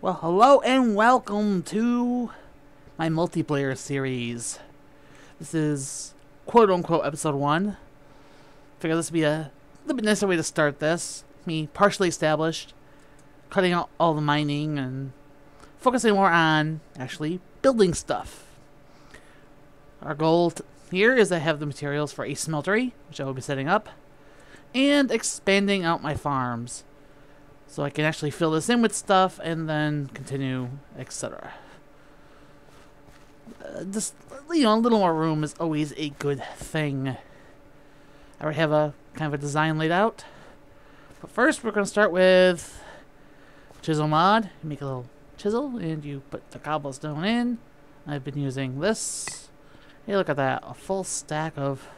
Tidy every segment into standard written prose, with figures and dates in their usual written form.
Well, hello and welcome to my multiplayer series. This is quote-unquote episode 1. Figure this would be a little bit nicer way to start this. Me partially established, cutting out all the mining and focusing more on actually building stuff. Our goal here is to have the materials for a smeltery, which I will be setting up, and expanding out my farms. So I can actually fill this in with stuff and then continue, etc. Just, a little more room is always a good thing. I already have a kind of a design laid out. But first we're going to start with chisel mod. You make a little chisel and you put the cobblestone in. I've been using this. Hey, look at that. A full stack of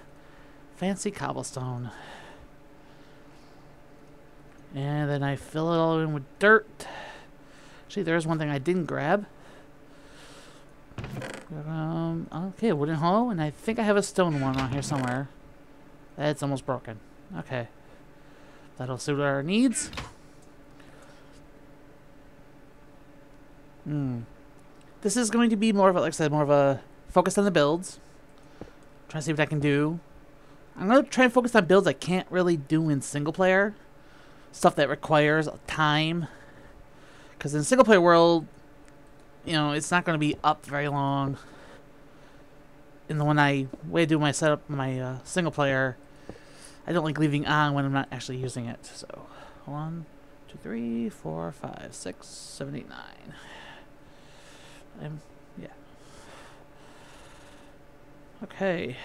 fancy cobblestone. And then I fill it all in with dirt. Actually, there's one thing I didn't grab. Okay, a wooden hoe, and I think I have a stone one on here somewhere. It's almost broken. Okay. That'll suit our needs. This is going to be more of a, like I said, more of a focus on the builds. Trying to see what I can do. I'm going to try and focus on builds I can't really do in single player. Stuff that requires time, because in the single player world, it's not going to be up very long. And the way I do my setup, my single player, I don't like leaving on when I'm not actually using it. So 1, 2, 3, 4, 5, 6, 7, 8, 9. Yeah. Okay.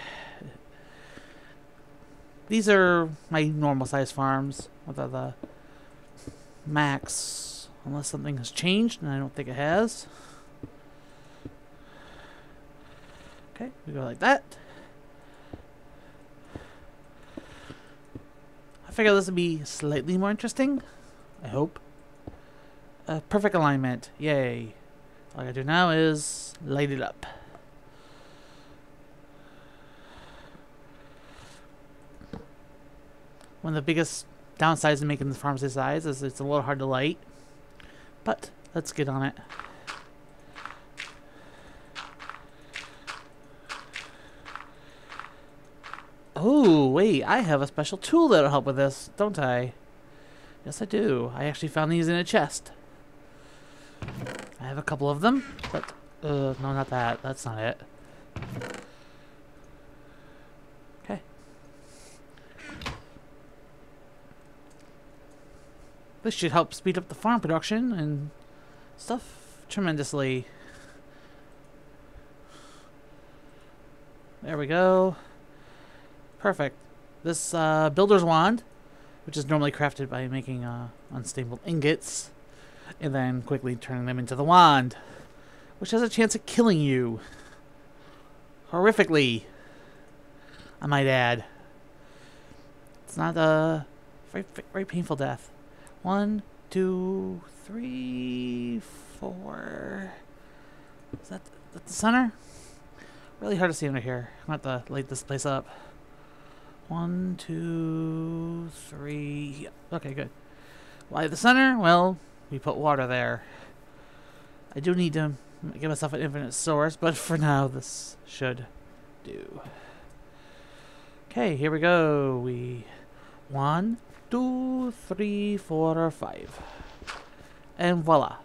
These are my normal size farms without the max, unless something has changed, and I don't think it has. Okay, we go like that. I figure this would be slightly more interesting. I hope. Perfect alignment. Yay. All I gotta do now is light it up. One of the biggest downsides of making the farms this size is it's a little hard to light. But let's get on it. Oh, wait, I have a special tool that'll help with this, don't I? Yes, I do. I actually found these in a chest. I have a couple of them, but no, not that. That's not it. Okay. This should help speed up the farm production and stuff tremendously. There we go. Perfect. This builder's wand, which is normally crafted by making unstable ingots and then quickly turning them into the wand, which has a chance of killing you. Horrifically, I might add. It's not a very painful death. 1, 2, 3, 4. Is that the center? Really hard to see under here. I'm going to have to light this place up. 1, 2, 3. Okay, good. Why the center? Well, we put water there. I do need to give myself an infinite source, but for now, this should do. Okay, here we go. 1, 2, 3, 4, 5. And voila.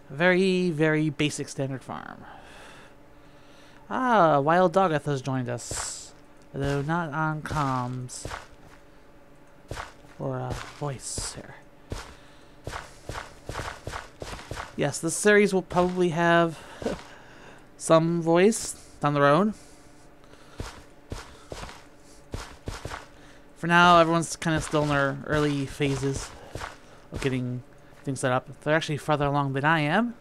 Very, very basic standard farm. Ah, Wild Doggeth has joined us. Though not on comms. Or voice here. Yes, this series will probably have some voice down the road. For now, everyone's kind of still in their early phases of getting things set up. They're actually farther along than I am.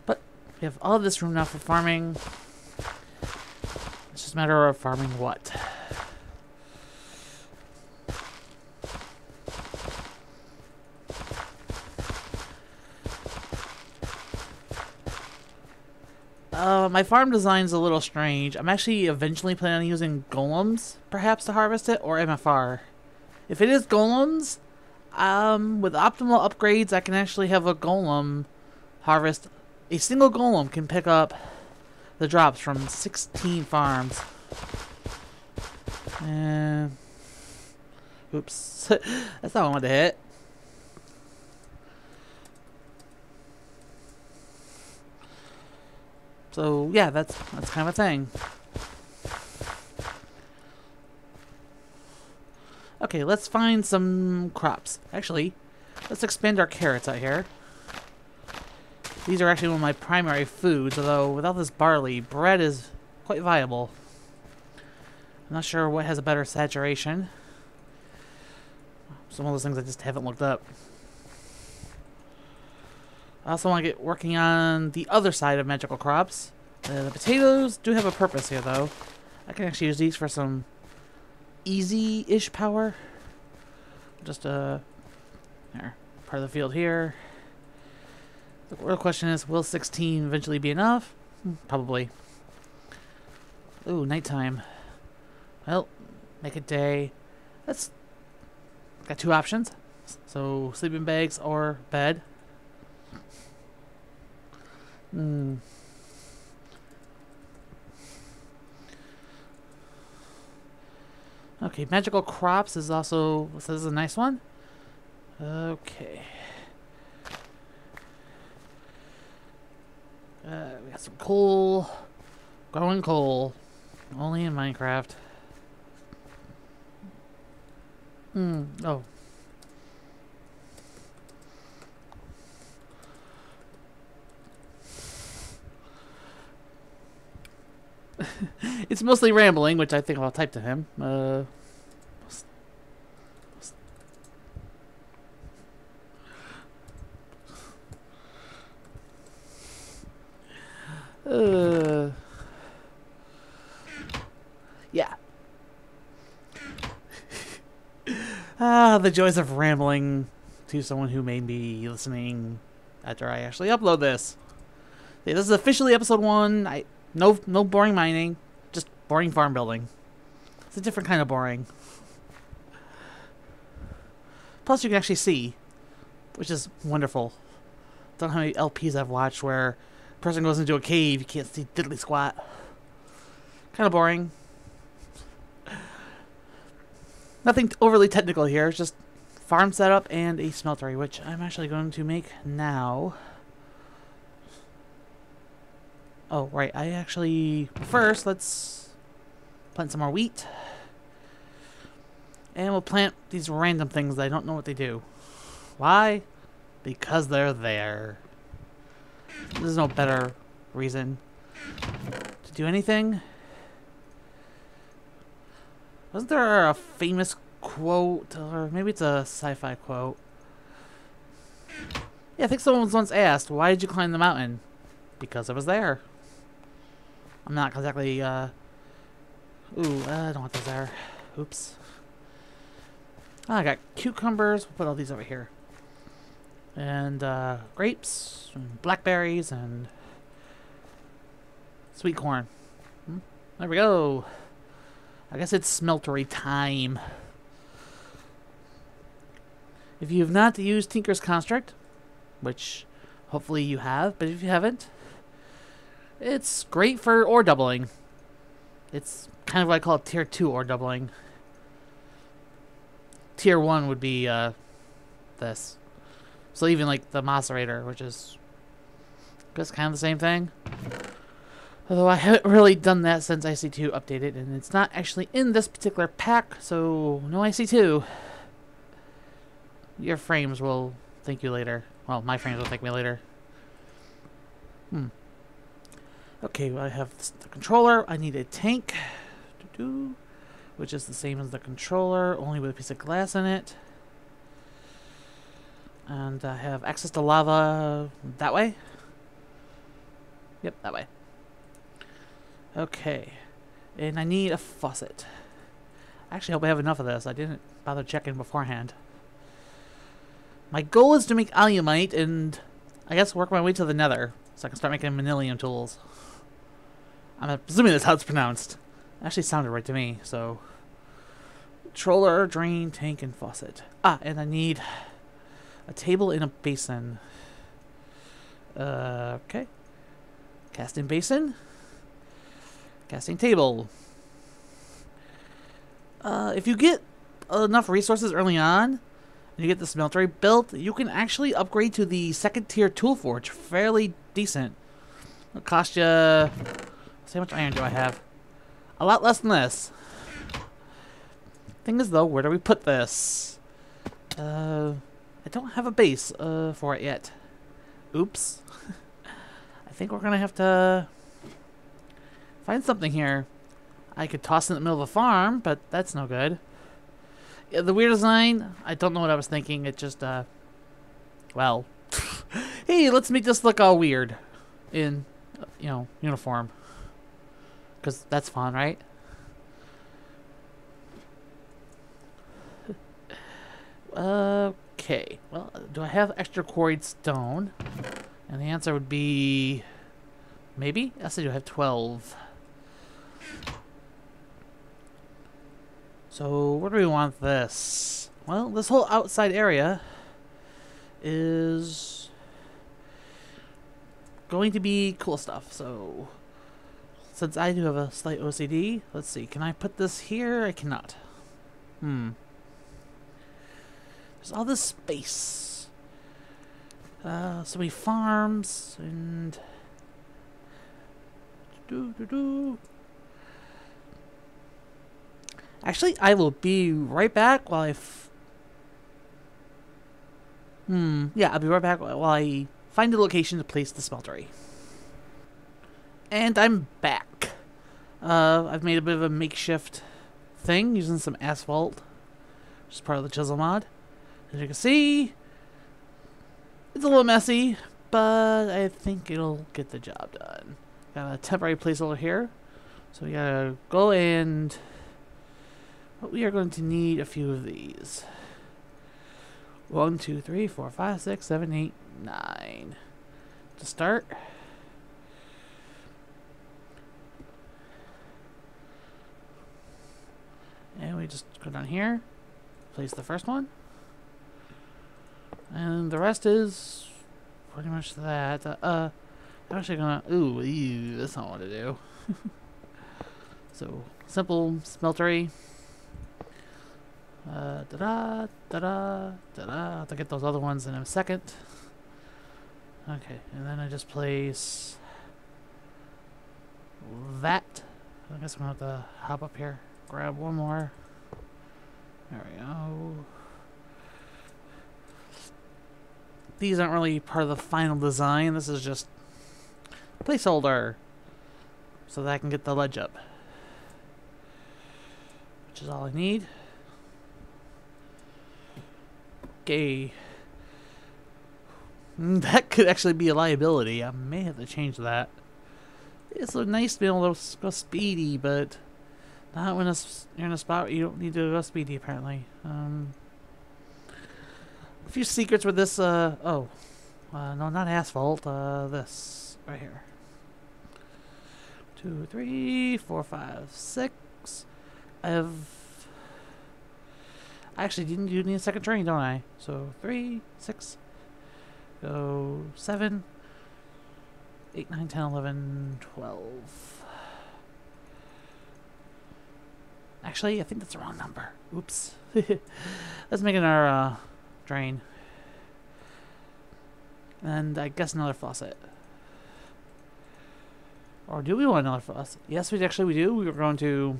But we have all of this room now for farming. It's just a matter of farming what. My farm design's a little strange. I'm actually eventually planning on using golems, perhaps, to harvest it, or MFR. If it is golems, with optimal upgrades, I can actually have a golem harvest. A single golem can pick up the drops from 16 farms. And oops, that's not what I wanted to hit. So yeah, that's kind of a thing. Okay, let's find some crops. Actually, let's expand our carrots out here. These are actually one of my primary foods, although without this barley, bread is quite viable. I'm not sure what has a better saturation. Some of those things I just haven't looked up. I also want to get working on the other side of magical crops. The potatoes do have a purpose here, though. I can actually use these for some easy-ish power. Just there, part of the field here. The real question is, will 16 eventually be enough? Probably. Ooh, nighttime. Well, make it day. That's got two options. So sleeping bags or bed. Okay, magical crops is also, so this is a nice one. Okay. We got some coal. Growing coal. Only in Minecraft. Oh. It's mostly rambling, which I think I'll type to him. Yeah. The joys of rambling to someone who may be listening after I actually upload this. Yeah, this is officially episode 1. No boring mining, just boring farm building. It's a different kind of boring. Plus, you can actually see, which is wonderful. Don't know how many LPs I've watched where a person goes into a cave, you can't see diddly squat. Kind of boring. Nothing overly technical here, it's just farm setup and a smeltery, which I'm actually going to make now. Oh, right, first, let's plant some more wheat. And we'll plant these random things that I don't know what they do. Why? Because they're there. There's no better reason to do anything. Wasn't there a famous quote, or maybe it's a sci-fi quote? Yeah, I think someone was once asked, why did you climb the mountain? Because it was there. I'm not exactly, I don't want those there. Oops. Oh, I got cucumbers. We'll put all these over here. And, grapes, and blackberries, and sweet corn. There we go. I guess it's smeltery time. If you have not used Tinker's Construct, which hopefully you have, but if you haven't, it's great for ore doubling. It's kind of what I call tier 2 ore doubling. Tier 1 would be this. So even like the macerator, which is just kind of the same thing. Although I haven't really done that since IC2 updated, and it's not actually in this particular pack, so no IC2. Your frames will thank you later. Well, my frames will thank me later. Okay, well, I have the controller. I need a tank, which is the same as the controller, only with a piece of glass in it. And I have access to lava that way. Yep, that way. Okay, and I need a faucet. I actually hope I have enough of this. I didn't bother checking beforehand. My goal is to make alumite and I guess work my way to the nether so I can start making manilium tools. I'm presuming that's how it's pronounced. It actually sounded right to me, so controller, drain, tank, and faucet. Ah, and I need a table and a basin. Okay. Casting basin. Casting table. If you get enough resources early on, and you get the smeltery built, you can actually upgrade to the second tier tool forge. Fairly decent. It'll cost you... Let's see how much iron do I have. A lot less than this. Thing is though, where do we put this? I don't have a base for it yet. Oops. I think we're gonna have to find something here. I could toss it in the middle of a farm, but that's no good. Yeah, the weird design, I don't know what I was thinking. It just, well, hey, let's make this look all weird in, you know, uniform. Because that's fun, right? Okay. Well, do I have extra quarried stone? And the answer would be... maybe? Yes, I do have 12. So, where do we want this? Well, this whole outside area is going to be cool stuff. So, since I do have a slight OCD, let's see. Can I put this here? I cannot. There's all this space. So many farms and... Actually, I will be right back while yeah, I'll be right back while I find a location to place the smeltery. And I'm back. I've made a bit of a makeshift thing using some asphalt, which is part of the chisel mod. As you can see, it's a little messy, but I think it'll get the job done. Got a temporary placeholder here, so we gotta go and... But we are going to need a few of these. 1, 2, 3, 4, 5, 6, 7, 8, 9. To start. And we just go down here. Place the first one. And the rest is pretty much that. I'm actually gonna... Ooh, that's not what to do. So, simple smeltery. Da-da, da-da, da-da. I'll have to get those other ones in a second. Okay, and then I just place that. I guess I'm gonna have to hop up here, grab one more. There we go. These aren't really part of the final design. This is just placeholder so that I can get the ledge up, which is all I need. Okay. That could actually be a liability. I may have to change that. It's so nice to be able to go speedy, but not when you're in a spot where you don't need to go speedy, apparently. A few secrets with this, no, not asphalt, this, right here. 2, 3, 4, 5, 6. I actually didn't do need a second train, don't I? So 3, 6, go 7, 8, 9, 10, 11, 12. Actually, I think that's the wrong number. Oops. Let's make it our drain. And I guess another faucet. Or do we want another faucet? Yes, we do. We were going to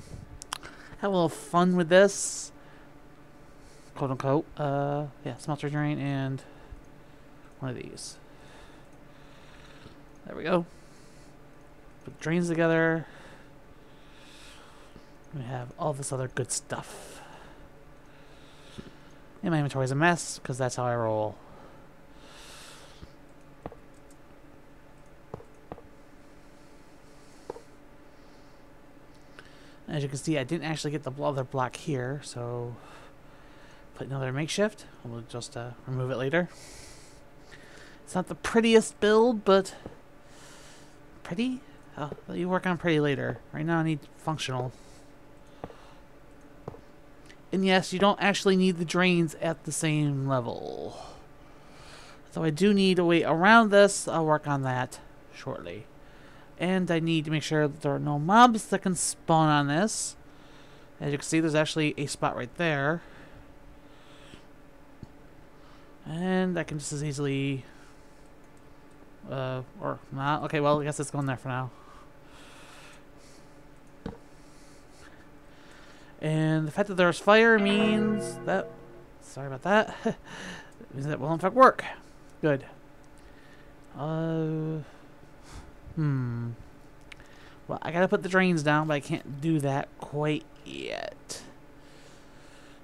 have a little fun with this. Quote unquote. Yeah, smelter drain and one of these. There we go. Put the drains together. We have all this other good stuff. And my inventory is a mess, because that's how I roll. As you can see, I didn't actually get the other block here, so put another makeshift. We'll just remove it later. It's not the prettiest build, but pretty? I'll let you work on pretty later. Right now I need functional. And yes, you don't actually need the drains at the same level. So I do need a way around this. I'll work on that shortly. And I need to make sure that there are no mobs that can spawn on this. As you can see, there's actually a spot right there. And I can just as easily... or not. Okay, well, I guess it's going there for now. And the fact that there's fire means that... Sorry about that. Means that will in fact work. Good. Well, I gotta put the drains down, but I can't do that quite yet.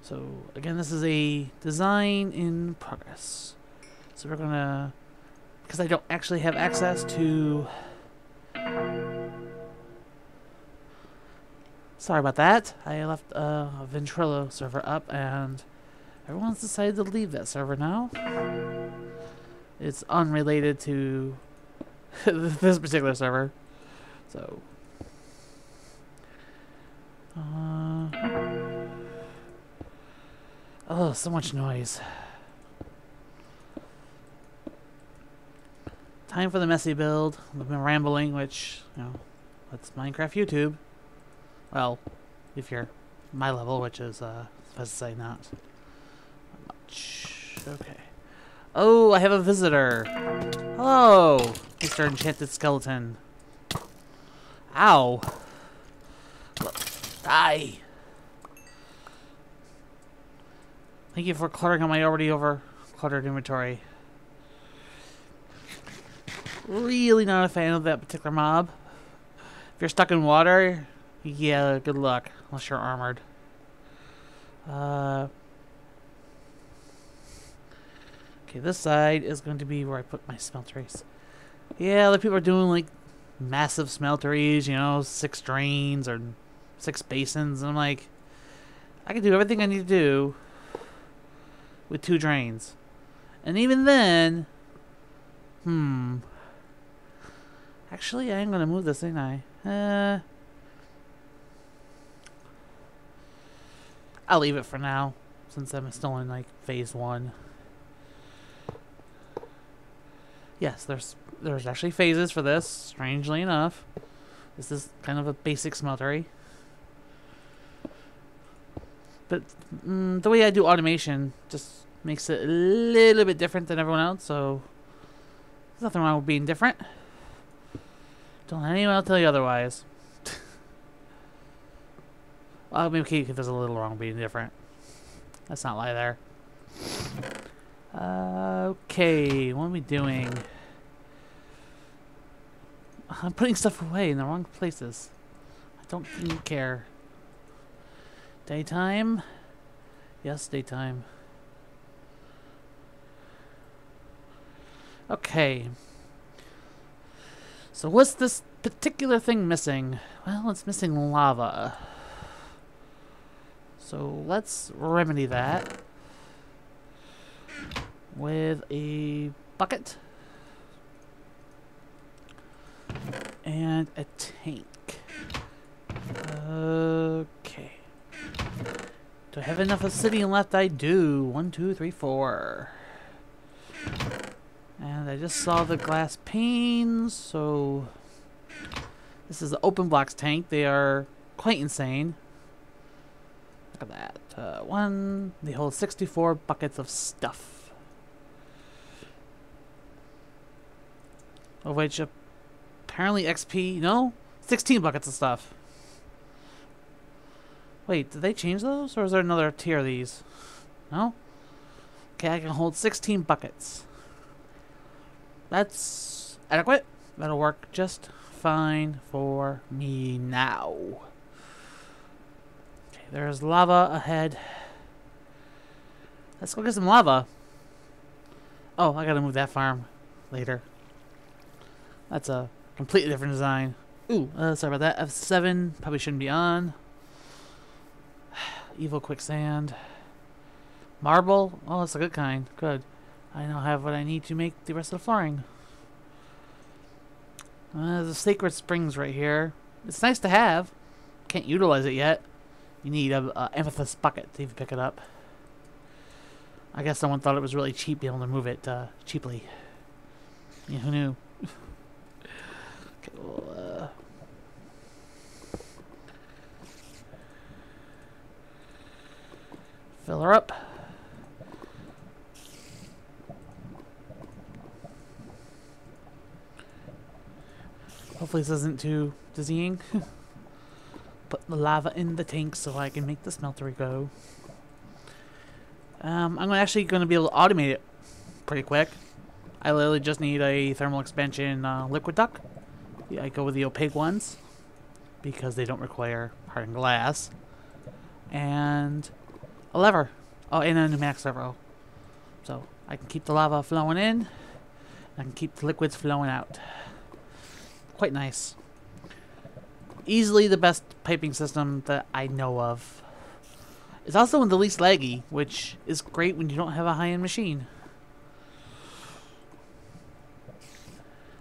So, again, this is a design in progress. So we're gonna... Because I don't actually have access to... Sorry about that. I left a Ventrilo server up, and everyone's decided to leave that server now. It's unrelated to this particular server. So... oh, so much noise. Time for the messy build. I've been rambling, which, you know, that's Minecraft YouTube. Well, if you're my level, which is, supposed to say not much. Okay. Oh, I have a visitor. Hello, Mr. Enchanted Skeleton. Ow. Die. Thank you for cluttering on my already over-cluttered inventory. Really not a fan of that particular mob. If you're stuck in water, yeah, good luck. Unless you're armored. Okay, this side is going to be where I put my smelteries. Yeah, other people are doing like massive smelteries, you know, 6 drains or 6 basins, and I'm like, I can do everything I need to do with 2 drains. And even then, actually, I am going to move this, ain't I? I'll leave it for now, since I'm still in, like, phase 1. Yes, there's actually phases for this, strangely enough. This is kind of a basic smeltery. But the way I do automation just makes it a little bit different than everyone else, so there's nothing wrong with being different. Don't let anyone else tell you otherwise. Well, maybe there's a little wrong with being different. Let's not lie there. Okay, what are we doing? I'm putting stuff away in the wrong places. I don't even care. Daytime? Yes, daytime. Okay. So what's this particular thing missing? Well, it's missing lava. So let's remedy that with a bucket and a tank. Okay. Do I have enough obsidian left? I do. 1, 2, 3, 4. And I just saw the glass panes, so this is the open blocks tank. They are quite insane. Look at that. They hold 64 buckets of stuff. Of which apparently XP, no? 16 buckets of stuff. Wait, did they change those? Or is there another tier of these? No? Okay, I can hold 16 buckets. That's adequate. That'll work just fine for me now. Okay, there's lava ahead. Let's go get some lava. Oh, I gotta move that farm later. That's a completely different design. Ooh, sorry about that. F7 probably shouldn't be on. Evil quicksand. Marble? Oh, that's a good kind. Good. I now have what I need to make the rest of the flooring. The sacred springs right here. It's nice to have. Can't utilize it yet. You need a amethyst bucket to even pick it up. I guess someone thought it was really cheap being able to move it cheaply. Yeah, who knew? Okay, we'll, fill her up. Hopefully this isn't too dizzying. Put the lava in the tank so I can make the smeltery go. I'm actually going to be able to automate it pretty quick. I literally just need a thermal expansion liquid duct. Yeah, I go with the opaque ones because they don't require hardened glass. And a lever. Oh, and a pneumatic servo. So I can keep the lava flowing in. I can keep the liquids flowing out. Quite nice. Easily the best piping system that I know of. It's also in the least laggy, which is great when you don't have a high-end machine.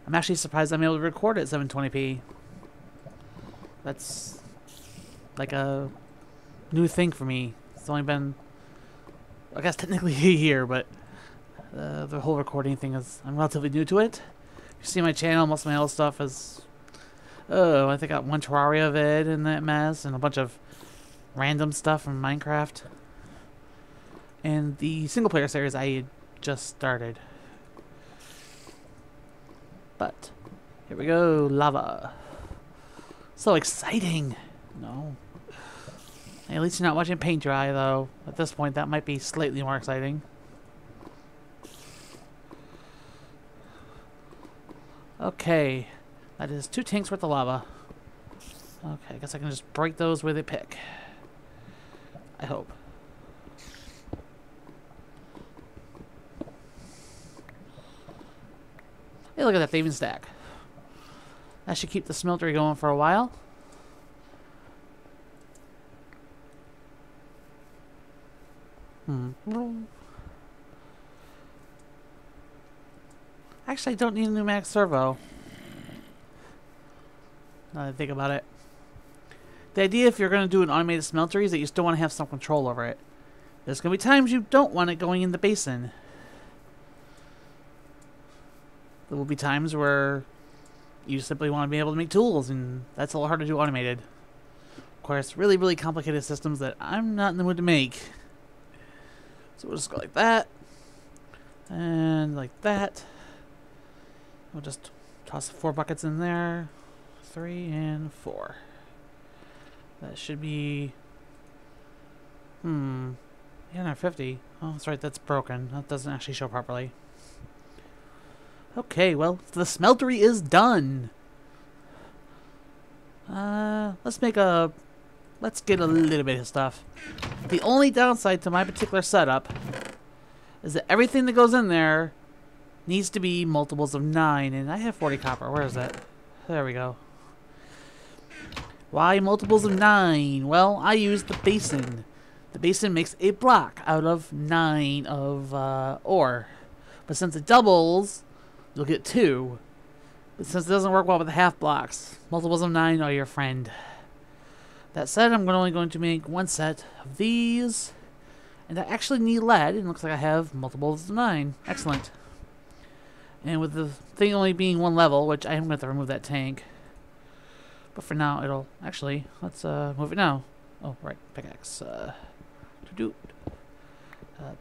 I'm actually surprised I'm able to record at 720p. That's like a new thing for me. It's only been, I guess, technically a year, but the whole recording thing is, I'm relatively new to it. If you see my channel, most of my old stuff is, oh, I think I got one Terraria vid in that mess, and a bunch of random stuff from Minecraft. And the single player series I had just started. But here we go, lava. So exciting. No. Hey, at least you're not watching paint dry, though. At this point, that might be slightly more exciting. Okay. That is 2 tanks worth of lava. Okay, I guess I can just break those where they pick. I hope. Hey, look at that, they even stack. That should keep the smeltery going for a while. Actually, I don't need a pneumatic servo. Now that I think about it. The idea if you're going to do an automated smeltery is that you still want to have some control over it. There's going to be times you don't want it going in the basin. There will be times where you simply want to be able to make tools, and that's a little hard to do automated. Of course, really, really complicated systems that I'm not in the mood to make. So we'll just go like that. And like that. We'll just toss 4 buckets in there. 3 and 4. That should be 850. Oh, that's right, that's broken. That doesn't actually show properly. Okay, well, the smeltery is done. Let's get a little bit of stuff. The only downside to my particular setup is that everything that goes in there needs to be multiples of 9, and I have 40 copper. Where is that? There we go. Why multiples of 9? Well, I use the basin. The basin makes a block out of 9 of ore. But since it doubles, you'll get 2. But since it doesn't work well with the half blocks, multiples of 9 are your friend. That said, I'm only going to make 1 set of these. And I actually need lead, and it looks like I have multiples of 9. Excellent. And with the thing only being 1 level, which I am going to have to remove that tank. But for now, it'll actually, let's move it now. Oh, right, pickaxe. To-do.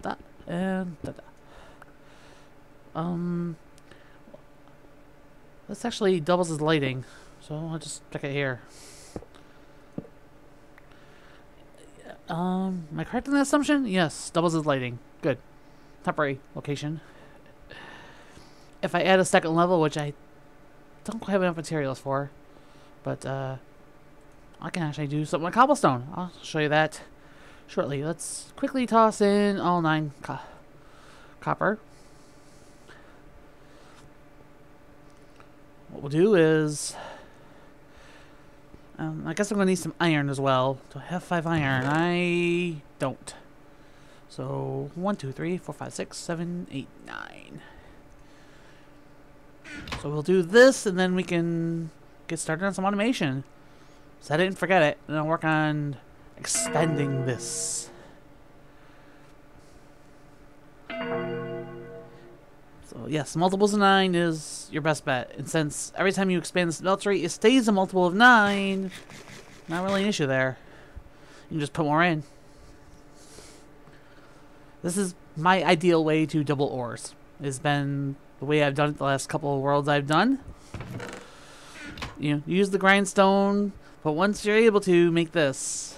That and da-da. This actually doubles as lighting, so I'll just stick it here. Am I correct in that assumption? Yes, doubles as lighting. Good. Temporary location. If I add a second level, which I don't quite have enough materials for, but I can actually do something like cobblestone. I'll show you that shortly. Let's quickly toss in all 9 copper. What we'll do is, I guess I'm going to need some iron as well. Do I have 5 iron? I don't. So 1, 2, 3, 4, 5, 6, 7, 8, 9. So we'll do this, and then we can get started on some automation. Set it and forget it, and I'll work on expanding this. So yes, multiples of 9 is your best bet. And since every time you expand the smeltery, it stays a multiple of 9, not really an issue there. You can just put more in. This is my ideal way to double ores. It's been the way I've done it the last couple of worlds I've done. You know, use the grindstone, but once you're able to make this,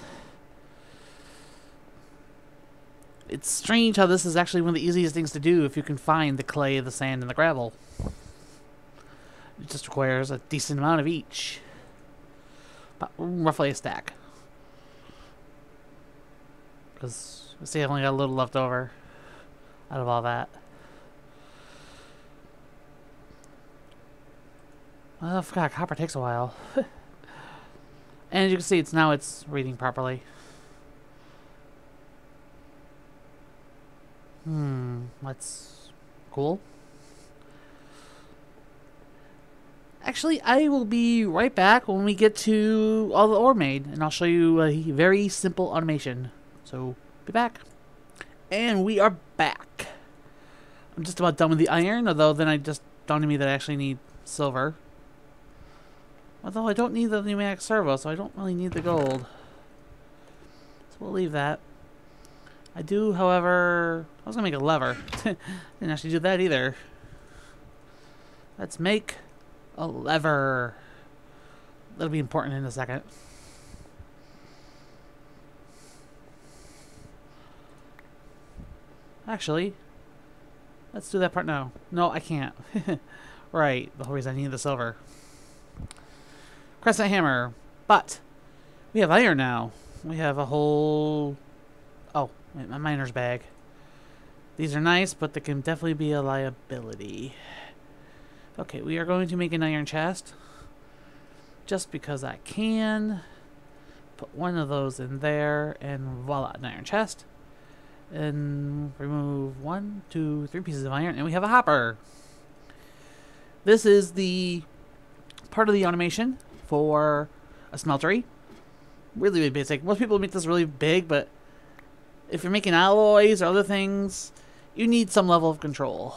it's strange how this is actually one of the easiest things to do if you can find the clay, the sand, and the gravel. It just requires a decent amount of each. About roughly a stack. Because, let's see, I only got a little left over out of all that. Oh, I forgot, copper takes a while. And as you can see, it's reading properly. That's cool. Actually, I will be right back when we get to all the ore made, and I'll show you a very simple automation. So, be back. And we are back. I'm just about done with the iron, although then I just dawned on me that I actually need silver. Although I don't need the pneumatic servo, so I don't really need the gold. So we'll leave that. I do, however... I was going to make a lever. Didn't actually do that either. Let's make a lever. That'll be important in a second. Actually, let's do that part now. No, I can't. Right, the whole reason I need the silver. Crescent hammer. But we have iron now. We have a whole... Oh, wait, my miner's bag. These are nice, but they can definitely be a liability. Okay, we are going to make an iron chest. Just because I can. Put one of those in there, and voila, an iron chest. And remove 1, 2, 3 pieces of iron, and we have a hopper. This is the part of the automation for a smeltery. Really, really basic. Most people make this really big, but if you're making alloys or other things, you need some level of control.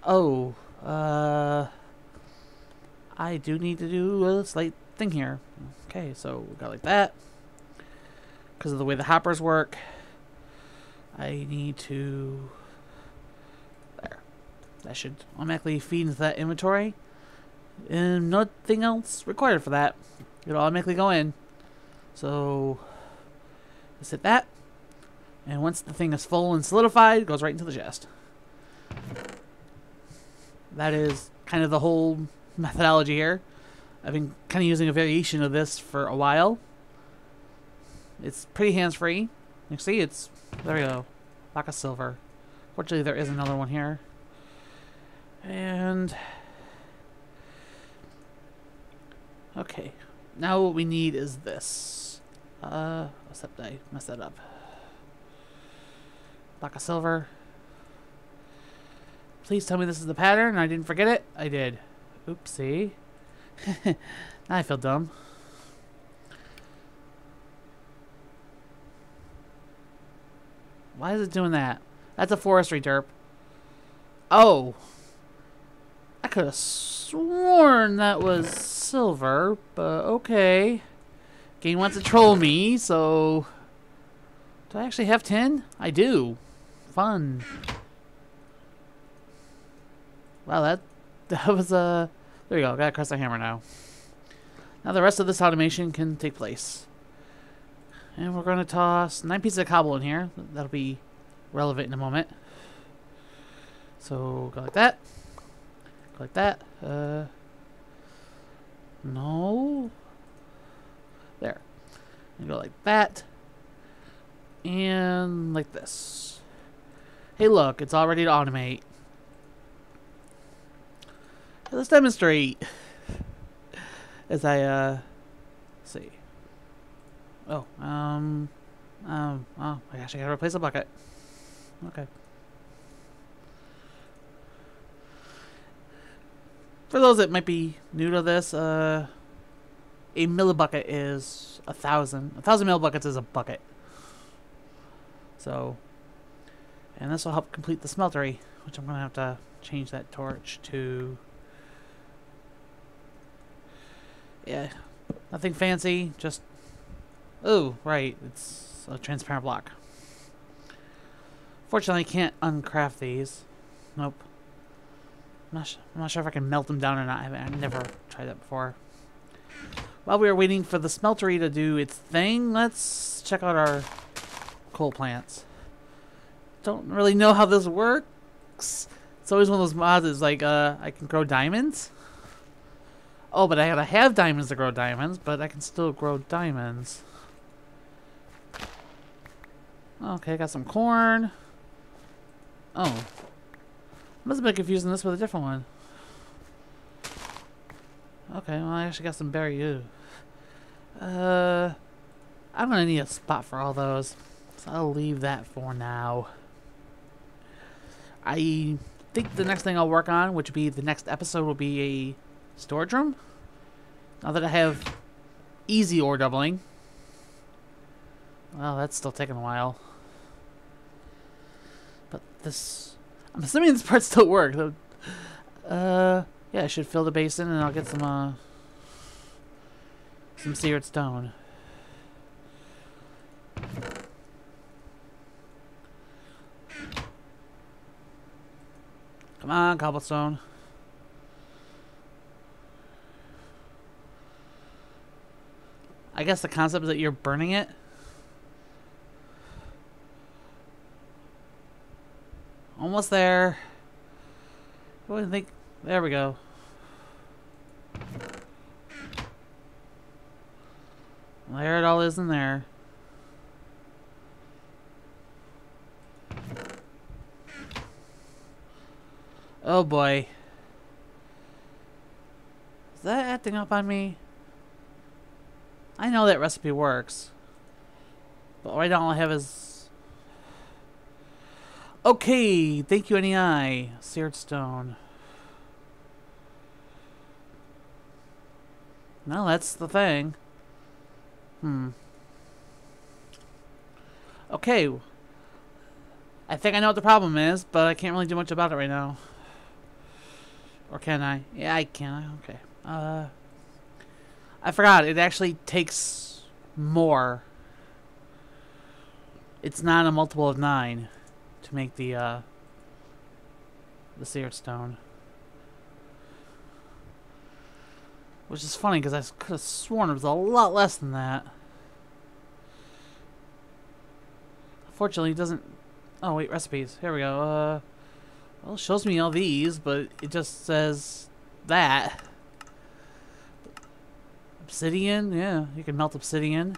Oh, I do need to do a slight thing here. Okay, so we got like that. Because of the way the hoppers work, I need to... There. That should automatically feed into that inventory. And nothing else required for that. It'll automatically go in. So, let's hit that. And once the thing is full and solidified, it goes right into the chest. That is kind of the whole methodology here. I've been kind of using a variation of this for a while. It's pretty hands-free. You can see it's... There we go. Block of silver. Fortunately, there is another one here. And... Okay. Now what we need is this. Except I messed that up. Block of silver. Please tell me this is the pattern. I didn't forget it. I did. Oopsie. Now I feel dumb. Why is it doing that? That's a forestry derp. Oh. I could have sworn that was silver, but okay. Game wants to troll me, so... Do I actually have 10? I do. Fun. Wow, that was a... There you go, got a crescent hammer now. Now the rest of this automation can take place. And we're going to toss 9 pieces of cobble in here. That'll be relevant in a moment. So, go like that. Go like that. No. There. And go like that. And like this. Hey look, it's all ready to automate. Let's demonstrate. As I, see. Oh, oh my gosh, I gotta replace a bucket. Okay. For those that might be new to this, a millibucket is 1,000. 1,000 millibuckets is a bucket. So, and this will help complete the smeltery, which I'm going to have to change that torch to... Yeah, nothing fancy, just... Oh, right, it's a transparent block. Fortunately, I can't uncraft these. Nope. I'm not sure if I can melt them down or not. I've never tried that before. While we are waiting for the smeltery to do its thing, let's check out our coal plants. Don't really know how this works. It's always one of those mods is like, I can grow diamonds. Oh, but I gotta have diamonds to grow diamonds, but I can still grow diamonds. Okay, got some corn. Oh. Must have been confusing this with a different one. Okay, well I actually got some berry too. I'm gonna need a spot for all those. So I'll leave that for now. I think the next thing I'll work on, which would be the next episode, will be a storage room. Now that I have easy ore doubling. Well, that's still taking a while. But this... I'm assuming this part still works. Yeah, I should fill the basin and I'll get some seared stone. Come on, cobblestone. I guess the concept is that you're burning it. Almost there. What do you think? There we go. There it all is in there. Oh boy. Is that acting up on me? I know that recipe works. But right now all I have is... Okay, thank you NEI. Seared stone. No, that's the thing. Okay. I think I know what the problem is, but I can't really do much about it right now. Or can I? Yeah, I can. Okay. I forgot. It actually takes more. It's not a multiple of 9 to make the seared stone. Which is funny because I could have sworn it was a lot less than that. Unfortunately, it doesn't... Oh, wait, recipes. Here we go. Well, it shows me all these, but it just says that. Obsidian? Yeah, you can melt obsidian.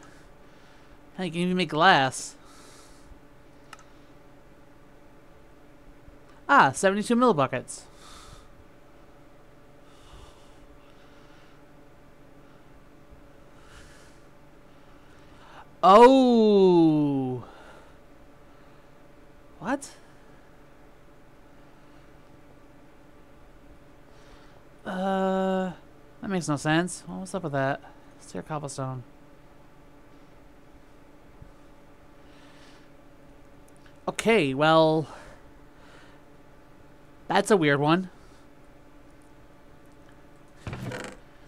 Hell, you can even make glass. Ah, 72 millibuckets. Oh! What? That makes no sense. Well, what's up with that? Sear cobblestone. Okay, well... That's a weird one.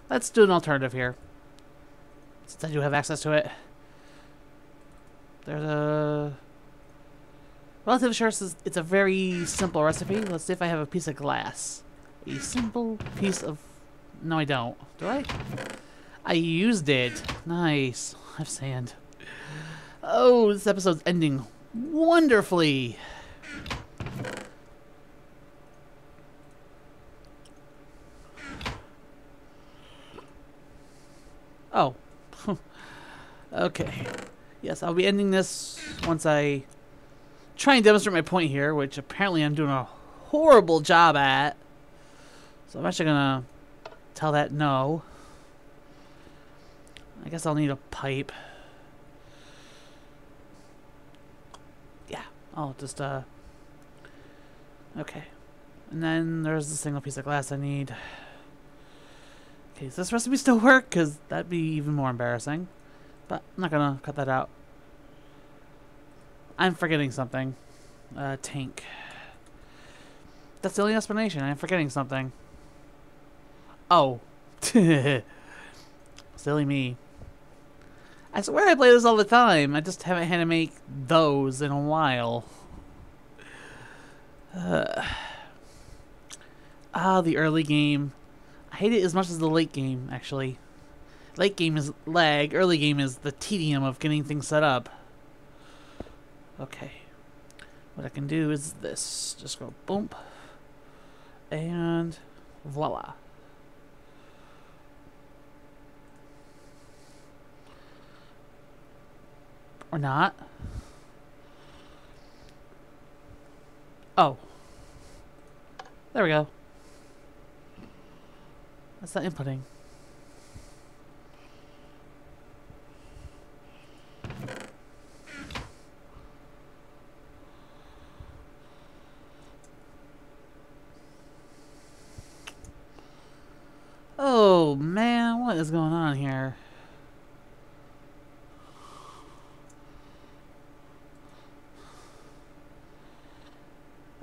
Let's do an alternative here. Since I do have access to it. There's a... Relative assurance is it's a very simple recipe. Let's see if I have a piece of glass. A simple piece of... No, I don't. Do I? I used it. Nice. I have sand. Oh, this episode's ending wonderfully. Oh. Okay. Yes, I'll be ending this once I try and demonstrate my point here, which apparently I'm doing a horrible job at. So I'm actually gonna tell that no. I guess I'll need a pipe. Yeah, I'll just, okay. And then there's the single piece of glass I need. Okay, does this recipe still work? Because that'd be even more embarrassing. But I'm not gonna cut that out. I'm forgetting something. Tank. That's the only explanation. I'm forgetting something. Oh. Silly me. I swear I play this all the time. I just haven't had to make those in a while. The early game. I hate it as much as the late game, actually. Late game is lag. Early game is the tedium of getting things set up. Okay. What I can do is this. Just go boom. And voila. Or not. Oh. There we go. That's not inputting. Oh man, what is going on here?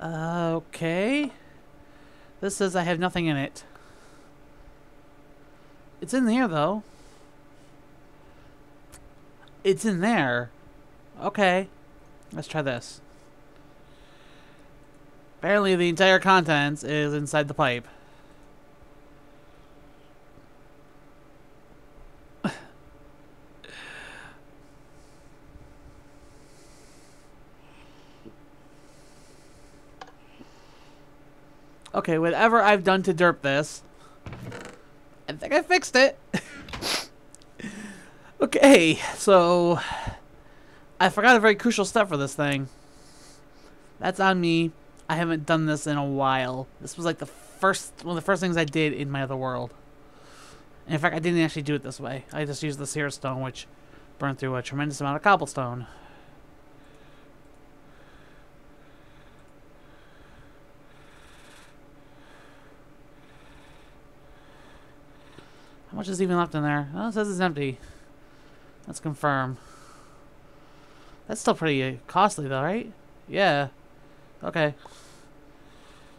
Okay. This says I have nothing in it. It's in there, though. It's in there. Okay. Let's try this. Apparently the entire contents is inside the pipe. Okay, whatever I've done to derp this, I think I fixed it. Okay, so I forgot a very crucial step for this thing. That's on me. I haven't done this in a while. This was like one of the first things I did in my other world. And in fact, I didn't actually do it this way. I just used the sear stone, which burned through a tremendous amount of cobblestone. How much is even left in there? Oh, it says it's empty. Let's confirm. That's still pretty costly though, right? Yeah. Okay.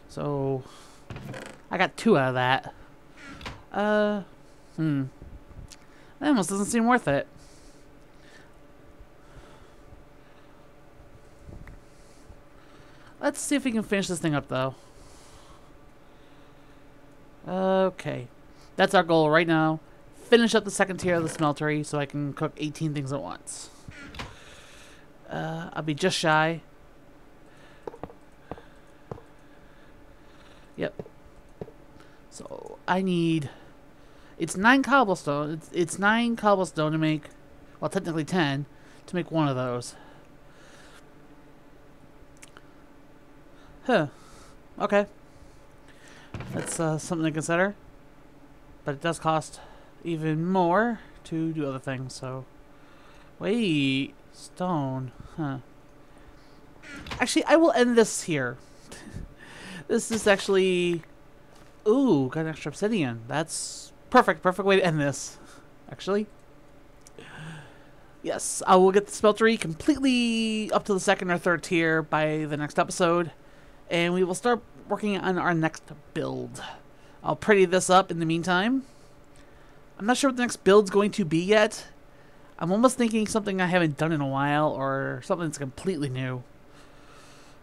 So I got 2 out of that. That almost doesn't seem worth it. Let's see if we can finish this thing up though. Okay. That's our goal right now. Finish up the second tier of the smeltery so I can cook 18 things at once. I'll be just shy. Yep. So I need... It's 9 cobblestone. It's 9 cobblestone to make... Well, technically 10 to make one of those. Huh. Okay. That's something to consider. But it does cost even more to do other things, so... Wait, stone, huh. Actually, I will end this here. This is actually... Ooh, got an extra obsidian. That's perfect way to end this, actually. Yes, I will get the smeltery completely up to the 2nd or 3rd tier by the next episode. And we will start working on our next build. I'll pretty this up in the meantime. I'm not sure what the next build's going to be yet. I'm almost thinking something I haven't done in a while or something that's completely new.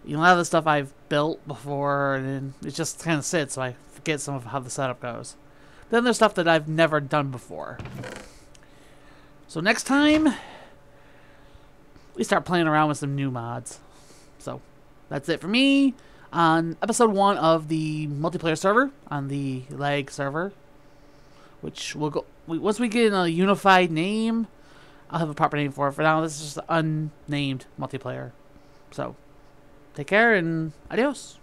You know, a lot of the stuff I've built before and it just kind of sits, so I forget some of how the setup goes. Then there's stuff that I've never done before. So next time, we start playing around with some new mods. So that's it for me on episode 1 of the multiplayer server on the L.A.G server, which will go once we get a unified name. I'll have a proper name for it. For now, this is just unnamed multiplayer. So take care and adios.